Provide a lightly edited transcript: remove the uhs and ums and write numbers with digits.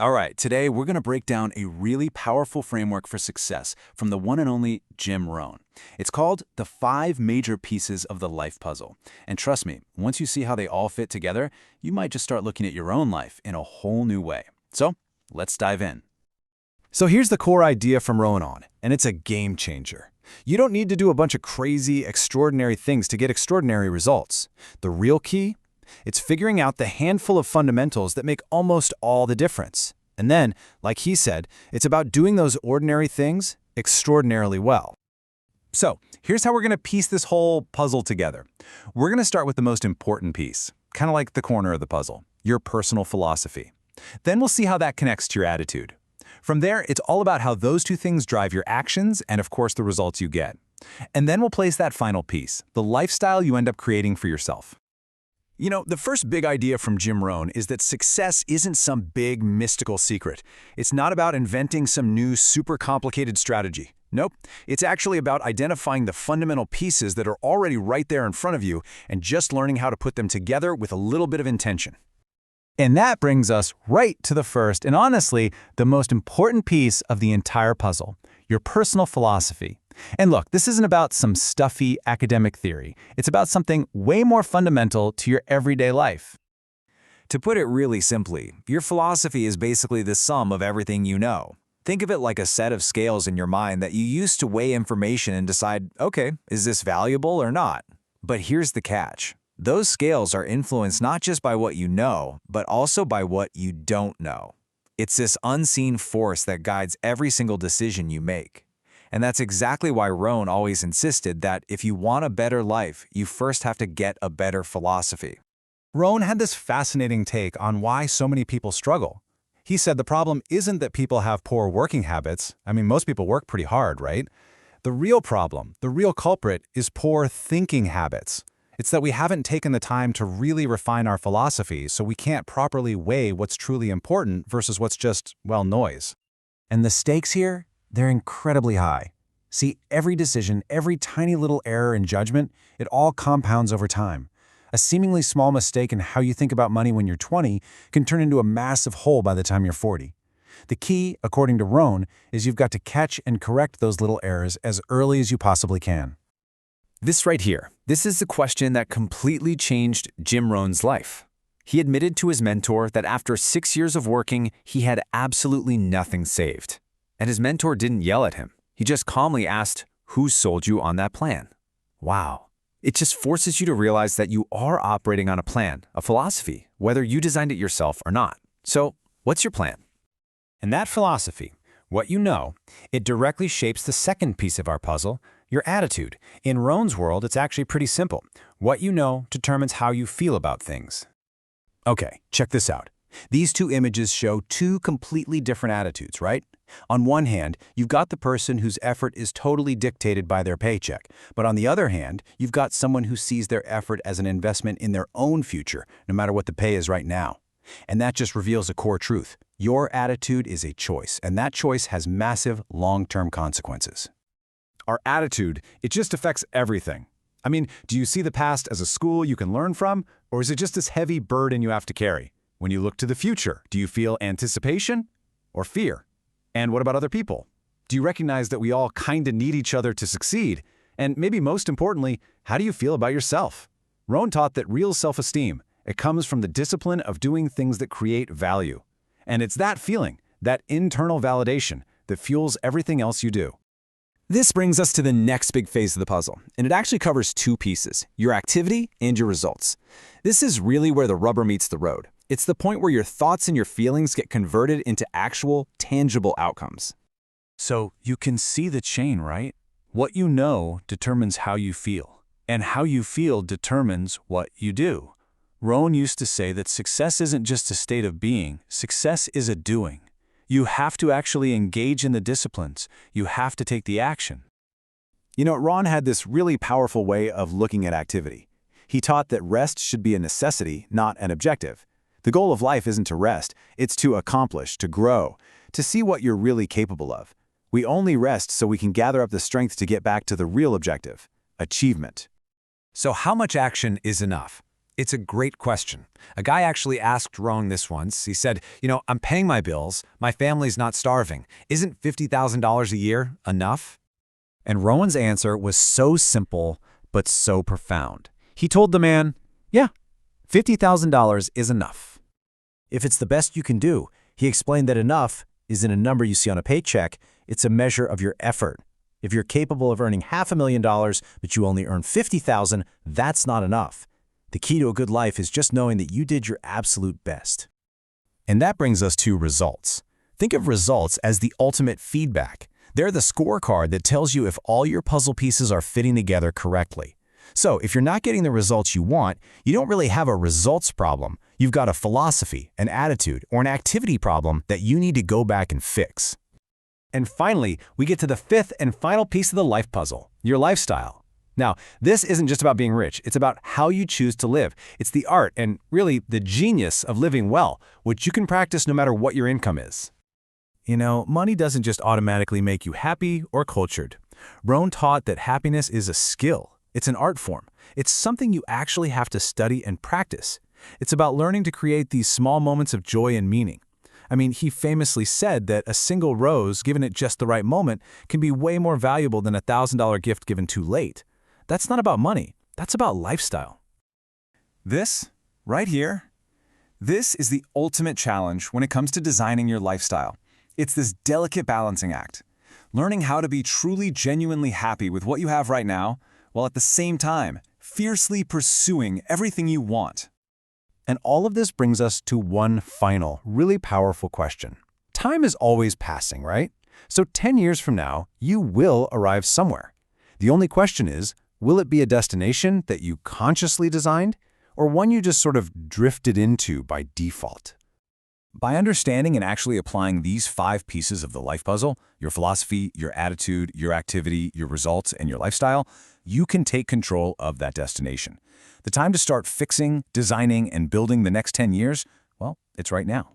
All right, today we're going to break down a really powerful framework for success from the one and only Jim Rohn. It's called the 5 major pieces of the life puzzle. And trust me, once you see how they all fit together, you might just start looking at your own life in a whole new way. So, let's dive in. So here's the core idea from Rohn, and it's a game changer. You don't need to do a bunch of crazy, extraordinary things to get extraordinary results. The real key? It's figuring out the handful of fundamentals that make almost all the difference. And then, like he said, it's about doing those ordinary things extraordinarily well. So, here's how we're going to piece this whole puzzle together. We're going to start with the most important piece, kind of like the corner of the puzzle, your personal philosophy. Then we'll see how that connects to your attitude. From there, it's all about how those two things drive your actions and, of course, the results you get. And then we'll place that final piece, the lifestyle you end up creating for yourself. You know, the first big idea from Jim Rohn is that success isn't some big mystical secret. It's not about inventing some new super complicated strategy. Nope, it's actually about identifying the fundamental pieces that are already right there in front of you and just learning how to put them together with a little bit of intention. And that brings us right to the first and honestly, the most important piece of the entire puzzle, your personal philosophy. And look, this isn't about some stuffy academic theory. It's about something way more fundamental to your everyday life. To put it really simply, your philosophy is basically the sum of everything you know. Think of it like a set of scales in your mind that you use to weigh information and decide, okay, is this valuable or not? But here's the catch. Those scales are influenced not just by what you know, but also by what you don't know. It's this unseen force that guides every single decision you make. And that's exactly why Rohn always insisted that if you want a better life, you first have to get a better philosophy. Rohn had this fascinating take on why so many people struggle. He said the problem isn't that people have poor working habits. I mean, most people work pretty hard, right? The real problem, the real culprit, is poor thinking habits. It's that we haven't taken the time to really refine our philosophy, so we can't properly weigh what's truly important versus what's just, well, noise. And the stakes here? They're incredibly high. See, every decision, every tiny little error in judgment, it all compounds over time. A seemingly small mistake in how you think about money when you're 20 can turn into a massive hole by the time you're 40. The key, according to Rohn, is you've got to catch and correct those little errors as early as you possibly can. This right here, this is the question that completely changed Jim Rohn's life. He admitted to his mentor that after 6 years of working, he had absolutely nothing saved. And his mentor didn't yell at him. He just calmly asked, "Who sold you on that plan?" Wow. It just forces you to realize that you are operating on a plan, a philosophy, whether you designed it yourself or not. So, what's your plan? And that philosophy, what you know, it directly shapes the second piece of our puzzle, your attitude. In Rohn's world, it's actually pretty simple. What you know determines how you feel about things. Okay, check this out. These two images show two completely different attitudes, right? On one hand, you've got the person whose effort is totally dictated by their paycheck. But on the other hand, you've got someone who sees their effort as an investment in their own future, no matter what the pay is right now. And that just reveals a core truth. Your attitude is a choice, and that choice has massive long-term consequences. Our attitude, it just affects everything. I mean, do you see the past as a school you can learn from, or is it just this heavy burden you have to carry? When you look to the future, do you feel anticipation or fear? And what about other people? Do you recognize that we all kinda need each other to succeed? And maybe most importantly, how do you feel about yourself? Rohn taught that real self-esteem, it comes from the discipline of doing things that create value. And it's that feeling, that internal validation, that fuels everything else you do. This brings us to the next big phase of the puzzle, and it actually covers 2 pieces, your activity and your results. This is really where the rubber meets the road. It's the point where your thoughts and your feelings get converted into actual, tangible outcomes. So you can see the chain, right? What you know determines how you feel, and how you feel determines what you do. Rohn used to say that success isn't just a state of being, success is a doing. You have to actually engage in the disciplines. You have to take the action. You know, Rohn had this really powerful way of looking at activity. He taught that rest should be a necessity, not an objective. The goal of life isn't to rest, it's to accomplish, to grow, to see what you're really capable of. We only rest so we can gather up the strength to get back to the real objective, achievement. So how much action is enough? It's a great question. A guy actually asked Rohn this once. He said, I'm paying my bills. My family's not starving. Isn't $50,000 a year enough? And Rowan's answer was so simple, but so profound. He told the man, yeah, $50,000 is enough. If it's the best you can do, he explained that enough isn't a number you see on a paycheck, it's a measure of your effort. If you're capable of earning $500,000, but you only earn $50,000, that's not enough. The key to a good life is just knowing that you did your absolute best. And that brings us to results. Think of results as the ultimate feedback. They're the scorecard that tells you if all your puzzle pieces are fitting together correctly. So if you're not getting the results you want, you don't really have a results problem. You've got a philosophy, an attitude, or an activity problem that you need to go back and fix. And finally, we get to the fifth and final piece of the life puzzle, your lifestyle. Now, this isn't just about being rich, it's about how you choose to live. It's the art and really the genius of living well, which you can practice no matter what your income is. Money doesn't just automatically make you happy or cultured. Rohn taught that happiness is a skill. It's an art form. It's something you actually have to study and practice. It's about learning to create these small moments of joy and meaning. He famously said that a single rose given at just the right moment can be way more valuable than a $1,000 gift given too late. That's not about money. That's about lifestyle. This, right here, this is the ultimate challenge when it comes to designing your lifestyle. It's this delicate balancing act. Learning how to be truly, genuinely happy with what you have right now, while at the same time, fiercely pursuing everything you want. And all of this brings us to one final, really powerful question. Time is always passing, right? So 10 years from now, you will arrive somewhere. The only question is, will it be a destination that you consciously designed, or one you just sort of drifted into by default? By understanding and actually applying these 5 pieces of the life puzzle, your philosophy, your attitude, your activity, your results, and your lifestyle, you can take control of that destination. The time to start fixing, designing, and building the next 10 years, well, it's right now.